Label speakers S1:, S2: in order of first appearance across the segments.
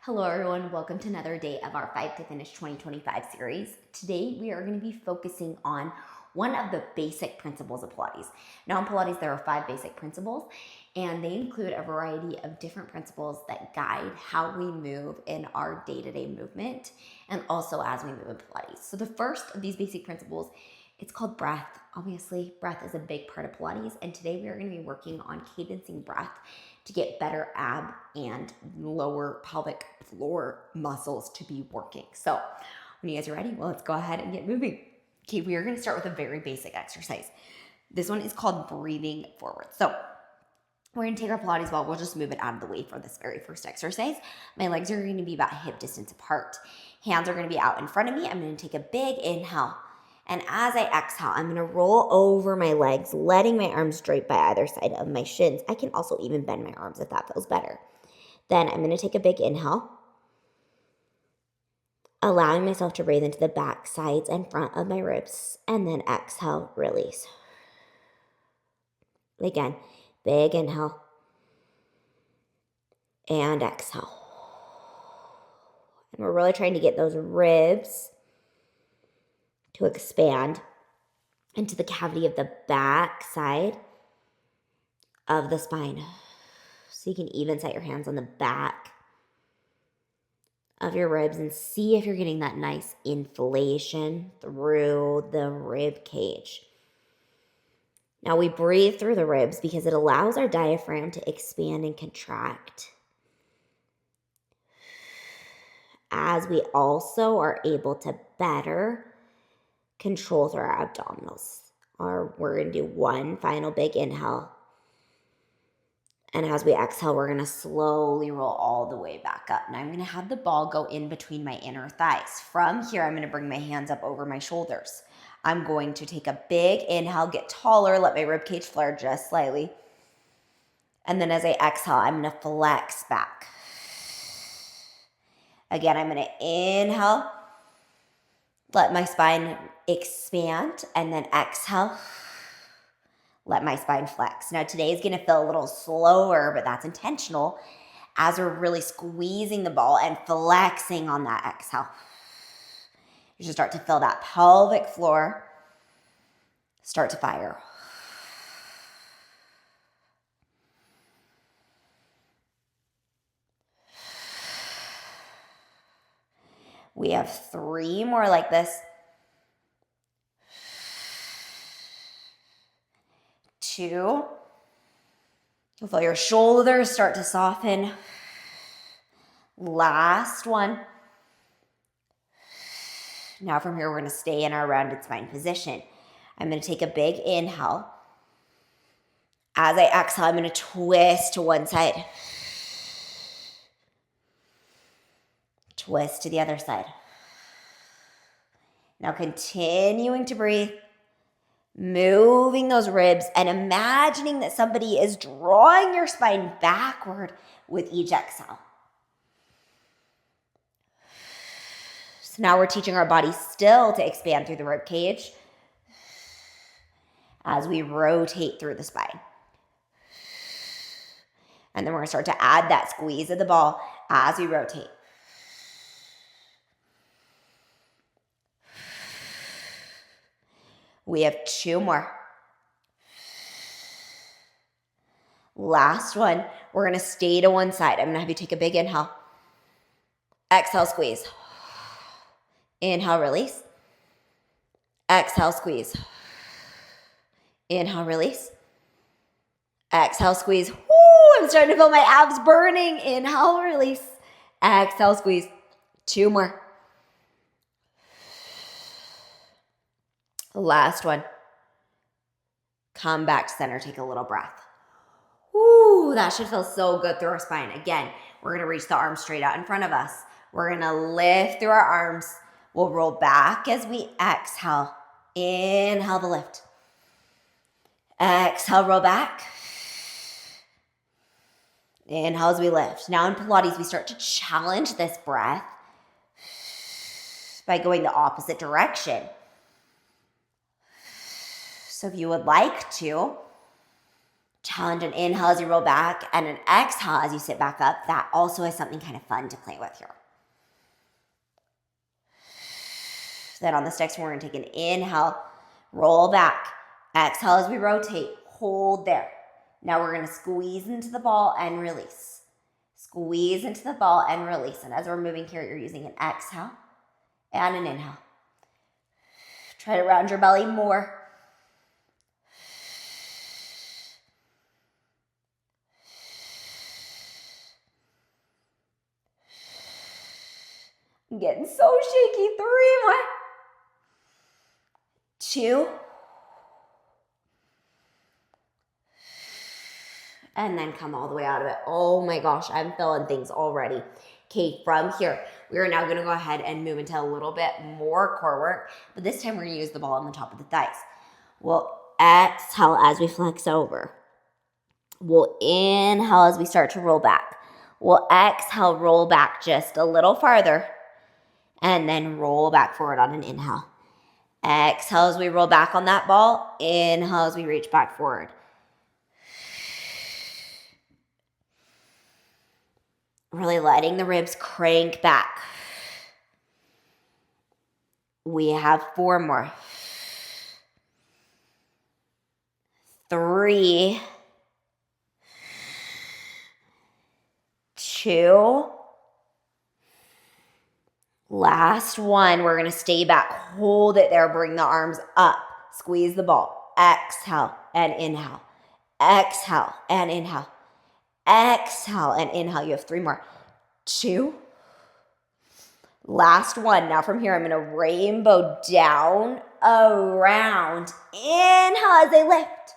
S1: Hello everyone, welcome to another day of our 5 to Finish 2025 series. Today we are going to be focusing on one of the basic principles of Pilates. Now in Pilates there are 5 basic principles and they include a variety of different principles that guide how we move in our day-to-day movement and also as we move in Pilates. So the first of these basic principles, it's called breath. Obviously, breath is a big part of Pilates, and today we are going to be working on cadencing breath to get better ab and lower pelvic floor muscles to be working. So when you guys are ready, well, let's go ahead and get moving. Okay, we are going to start with a very basic exercise. This one is called breathing forward. So we're going to take our Pilates ball. We'll just move it out of the way for this very first exercise. My legs are going to be about hip distance apart. Hands are going to be out in front of me. I'm going to take a big inhale. And as I exhale, I'm going to roll over my legs, letting my arms drape by either side of my shins. I can also even bend my arms if that feels better. Then I'm going to take a big inhale, allowing myself to breathe into the back, sides, and front of my ribs. And then exhale, release. Again, big inhale and exhale. And we're really trying to get those ribs to expand into the cavity of the back side of the spine. So you can even set your hands on the back of your ribs and see if you're getting that nice inflation through the rib cage. Now we breathe through the ribs because it allows our diaphragm to expand and contract, as we also are able to better control through our abdominals. We're going to do one final big inhale. And as we exhale, we're going to slowly roll all the way back up. Now I'm going to have the ball go in between my inner thighs. From here, I'm going to bring my hands up over my shoulders. I'm going to take a big inhale, get taller, let my ribcage flare just slightly. And then as I exhale, I'm going to flex back. Again, I'm going to inhale, let my spine expand, and then exhale, let my spine flex. Now today is going to feel a little slower, but that's intentional as we're really squeezing the ball and flexing on that exhale. You should start to feel that pelvic floor start to fire. We have 3 more like this. 2. You'll feel your shoulders start to soften. Last one. Now from here, we're going to stay in our rounded spine position. I'm going to take a big inhale. As I exhale, I'm going to twist to one side. Twist to the other side. Now continuing to breathe, moving those ribs and imagining that somebody is drawing your spine backward with each exhale. So now we're teaching our body still to expand through the rib cage as we rotate through the spine. And then we're going to start to add that squeeze of the ball as we rotate. We have 2 more. Last one. We're going to stay to one side. I'm going to have you take a big inhale. Exhale, squeeze. Inhale, release. Exhale, squeeze. Inhale, release. Exhale, squeeze. Woo! I'm starting to feel my abs burning. Inhale, release. Exhale, squeeze. 2 more. Last one. Come back to center. Take a little breath. Woo! That should feel so good through our spine. Again, we're going to reach the arms straight out in front of us. We're going to lift through our arms. We'll roll back as we exhale. Inhale the lift. Exhale, roll back. Inhale as we lift. Now in Pilates, we start to challenge this breath by going the opposite direction. So if you would like to, Challenge an inhale as you roll back and an exhale as you sit back up. That also is something kind of fun to play with here. Then on this next one, we're going to take an inhale, roll back. Exhale as we rotate. Hold there. Now we're going to squeeze into the ball and release. Squeeze into the ball and release. And as we're moving here, you're using an exhale and an inhale. Try to round your belly more. I'm getting so shaky. 3 more. 2. And then come all the way out of it. Oh my gosh, I'm feeling things already. Okay, from here, we are now going to go ahead and move into a little bit more core work. But this time we're going to use the ball on the top of the thighs. We'll exhale as we flex over. We'll inhale as we start to roll back. We'll exhale, roll back just a little farther. And then roll back forward on an inhale. Exhale as we roll back on that ball. Inhale as we reach back forward. Really letting the ribs crank back. We have 4 more. 3, 2. Last one. We're going to stay back. Hold it there. Bring the arms up. Squeeze the ball. Exhale and inhale. Exhale and inhale. Exhale and inhale. You have 3 more. 2. Last one. Now from here, I'm going to rainbow down, around. Inhale as I lift.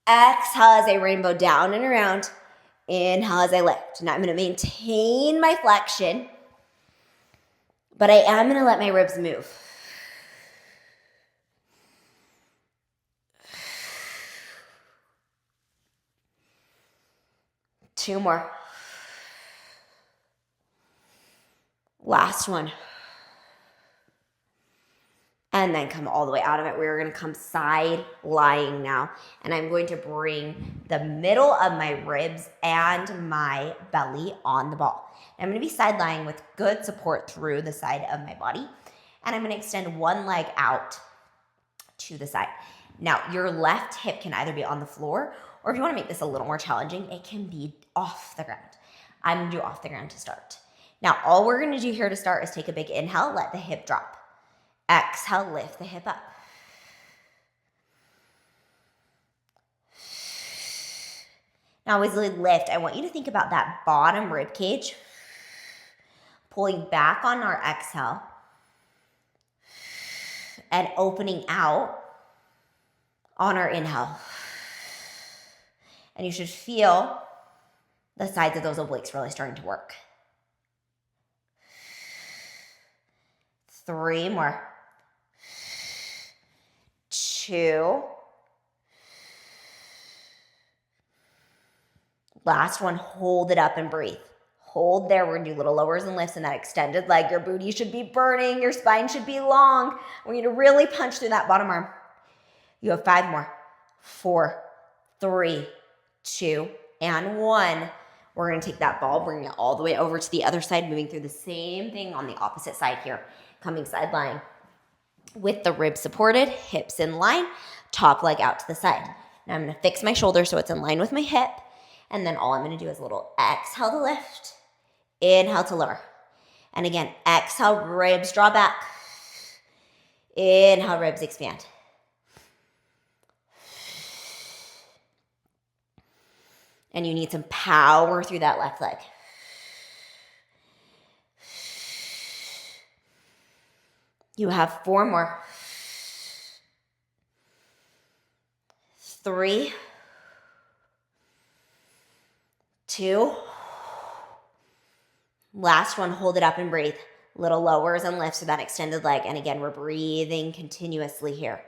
S1: Exhale as I rainbow down and around. Inhale as I lift. Now I'm going to maintain my flexion, but I am going to let my ribs move. Two more. Last one. And then come all the way out of it. We're going to come side lying now. And I'm going to bring the middle of my ribs and my belly on the ball. I'm going to be side lying with good support through the side of my body. And I'm going to extend one leg out to the side. Now, your left hip can either be on the floor, or if you want to make this a little more challenging, it can be off the ground. I'm going to do off the ground to start. Now, all we're going to do here to start is take a big inhale, let the hip drop. Exhale, lift the hip up. Now, as we lift, I want you to think about that bottom rib cage, pulling back on our exhale, and opening out on our inhale. And you should feel the sides of those obliques really starting to work. 3 more. 2. Last one, hold it up and breathe. Hold there. We're going to do little lowers and lifts in that extended leg. Your booty should be burning. Your spine should be long. I want you to really punch through that bottom arm. You have 5 more. 4, 3, 2, and 1. We're going to take that ball, bring it all the way over to the other side, moving through the same thing on the opposite side here. Coming side lying with the ribs supported, hips in line, top leg out to the side. Now I'm going to fix my shoulder so it's in line with my hip. And then all I'm going to do is a little exhale to lift, inhale to lower. And again, exhale, ribs draw back. Inhale, ribs expand. And you need some power through that left leg. You have 4 more. 3, 2. Last one, hold it up and breathe. Little lowers and lifts to that extended leg. And again, we're breathing continuously here.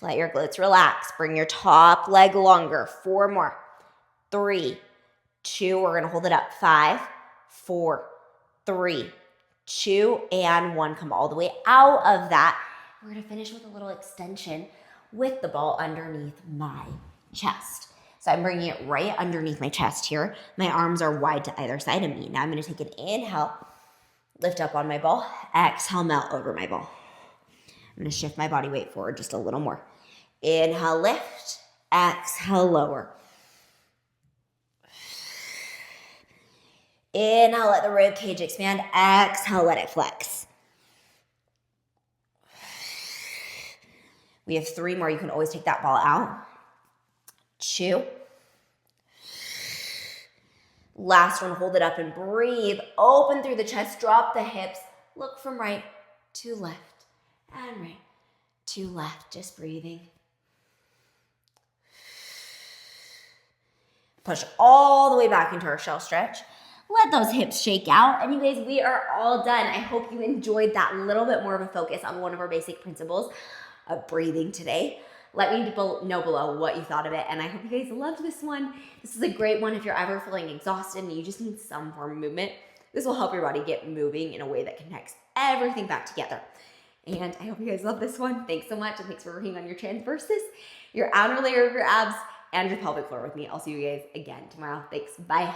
S1: Let your glutes relax. Bring your top leg longer. 4 more. 3, 2. We're going to hold it up. 5, 4, 3, 2, and 1. Come all the way out of that. We're going to finish with a little extension with the ball underneath my chest. So I'm bringing it right underneath my chest here. My arms are wide to either side of me. Now I'm going to take an inhale, lift up on my ball, exhale, melt over my ball. I'm going to shift my body weight forward just a little more. Inhale, lift, exhale, lower. Inhale, let the rib cage expand. Exhale, let it flex. We have 3 more. You can always take that ball out. 2. Last one, hold it up and breathe. Open through the chest, drop the hips. Look from right to left and right to left. Just breathing. Push all the way back into our shell stretch. Let those hips shake out. And you guys, we are all done. I hope you enjoyed that little bit more of a focus on one of our basic principles of breathing today. Let me know below what you thought of it. And I hope you guys loved this one. This is a great one if you're ever feeling exhausted and you just need some form of movement. This will help your body get moving in a way that connects everything back together. And I hope you guys love this one. Thanks so much. And thanks for working on your transversus, your outer layer of your abs, and your pelvic floor with me. I'll see you guys again tomorrow. Thanks. Bye.